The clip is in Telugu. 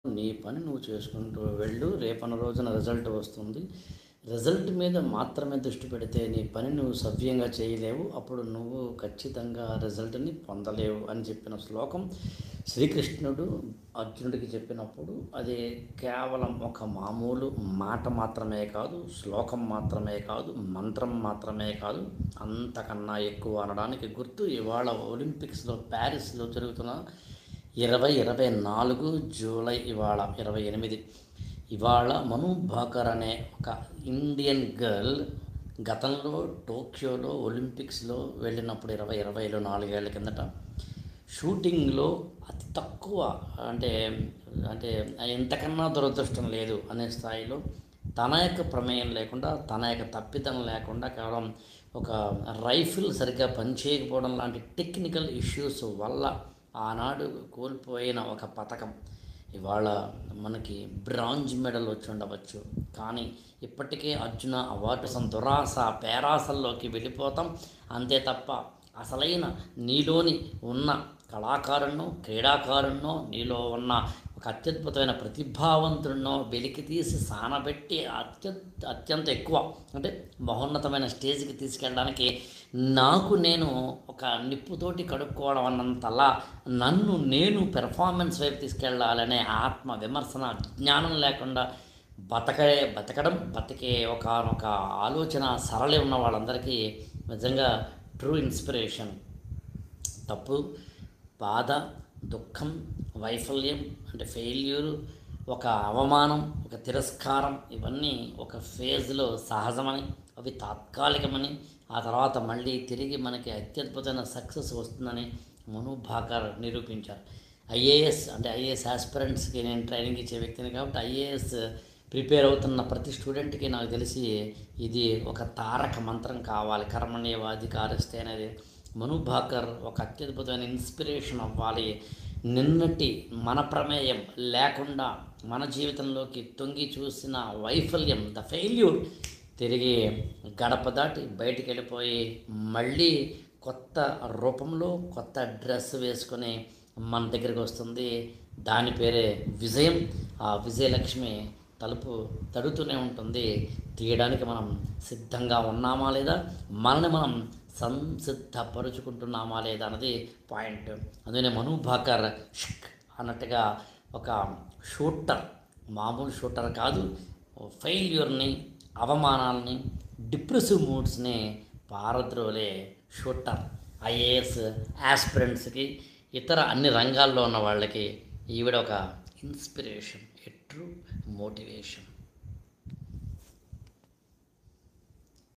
నీ పని నువ్వు చేసుకుంటూ వెళ్ళు. రేపన్న రోజున రిజల్ట్ వస్తుంది. రిజల్ట్ మీద మాత్రమే దృష్టి పెడితే నీ పని నువ్వు సవ్యంగా చేయలేవు. అప్పుడు నువ్వు ఖచ్చితంగా రిజల్ట్‌ని పొందలేవు అని చెప్పిన శ్లోకం శ్రీకృష్ణుడు అర్జునుడికి చెప్పినప్పుడు అది కేవలం ఒక మామూలు మాట మాత్రమే కాదు, శ్లోకం మాత్రమే కాదు, మంత్రం మాత్రమే కాదు, అంతకన్నా ఎక్కువ అనడానికి గుర్తు ఇవాళ ఒలింపిక్స్‌లో ప్యారిస్‌లో జరుగుతున్న 2024 జూలై ఇవాళ 28 ఇవాళ మను భాకర్ అనే ఒక ఇండియన్ గర్ల్ గతంలో టోక్యోలో ఒలింపిక్స్లో వెళ్ళినప్పుడు 2020లో 4 ఏళ్ల కిందట షూటింగ్లో అతి తక్కువ అంటే అంటే ఇంతకన్నా దురదృష్టం లేదు అనే స్థాయిలో తన యొక్క ప్రమేయం లేకుండా, తన యొక్క తప్పిదం లేకుండా కేవలం ఒక రైఫిల్ సరిగ్గా పనిచేయకపోవడం లాంటి టెక్నికల్ ఇష్యూస్ వల్ల ఆనాడు కోల్పోయిన ఒక పథకం ఇవాళ మనకి బ్రాంజ్ మెడల్ వచ్చి ఉండవచ్చు. కానీ ఇప్పటికే అర్జున అవార్డు కోసం దురాశ పేరాసల్లోకి వెళ్ళిపోతాం. అంతే తప్ప అసలైన నీలోని ఉన్న కళాకారుణ్ణో, క్రీడాకారుణ్ణో, నీలో ఉన్న ఒక అత్యద్భుతమైన ప్రతిభావంతుడినో వెలికి తీసి సానబెట్టి అత్యంత ఎక్కువ అంటే మహోన్నతమైన స్టేజ్కి తీసుకెళ్ళడానికి నాకు నేను ఒక నిప్పుతోటి కడుక్కోవడం అన్నంతలా నన్ను నేను పెర్ఫార్మెన్స్ వైపు తీసుకెళ్ళాలనే ఆత్మ విమర్శన జ్ఞానం లేకుండా బతికే ఒక ఆలోచన సరళి ఉన్న వాళ్ళందరికీ నిజంగా ట్రూ ఇన్స్పిరేషన్. తప్పు, బాధ, దుఃఖం, వైఫల్యం అంటే ఫెయిల్యూరు, ఒక అవమానం, ఒక తిరస్కారం ఇవన్నీ ఒక ఫేజ్లో సహజమని, అవి తాత్కాలికమని, ఆ తర్వాత మళ్ళీ తిరిగి మనకి అత్యద్భుతమైన సక్సెస్ వస్తుందని మను భాకర్ నిరూపించారు. ఐఏఎస్ ఆస్పిరెంట్స్కి నేను ట్రైనింగ్ ఇచ్చే వ్యక్తిని కాబట్టి ఐఏఎస్ ప్రిపేర్ అవుతున్న ప్రతి స్టూడెంట్కి నాకు తెలిసి ఇది ఒక తారక మంత్రం కావాలి. కర్మణ్యేవాధికారస్తే అనేది మను భాకర్ ఒక అత్యద్భుతమైన ఇన్స్పిరేషన్ అవ్వాలి. నిన్నటి మన ప్రమేయం లేకుండా మన జీవితంలోకి తొంగి చూసిన వైఫల్యం ద ఫెయిల్యూర్ తిరిగి గడప దాటి బయటికి వెళ్ళిపోయి మళ్ళీ కొత్త రూపంలో కొత్త డ్రెస్ వేసుకొని మన దగ్గరికి వస్తుంది. దాని పేరే విజయం. ఆ విజయలక్ష్మి తలుపు తడుతూనే ఉంటుంది. తీయడానికి మనం సిద్ధంగా ఉన్నామా లేదా, మనల్ని మనం సంసిద్ధపరుచుకుంటున్నామా లేదా అన్నది పాయింట్. అందుకనే మను భాకర్ అన్నట్టుగా ఒక షూటర్, మామూలు షూటర్ కాదు, ఫెయిల్యూర్ని, అవమానాలని, డిప్రెసివ్ మూడ్స్ని పారద్రోలే షూటర్. ఐఏఎస్ ఆస్పిరెంట్స్కి, ఇతర అన్ని రంగాల్లో ఉన్న వాళ్ళకి ఈవిడ ఒక ఇన్స్పిరేషన్, ఎ ట్రూ మోటివేషన్.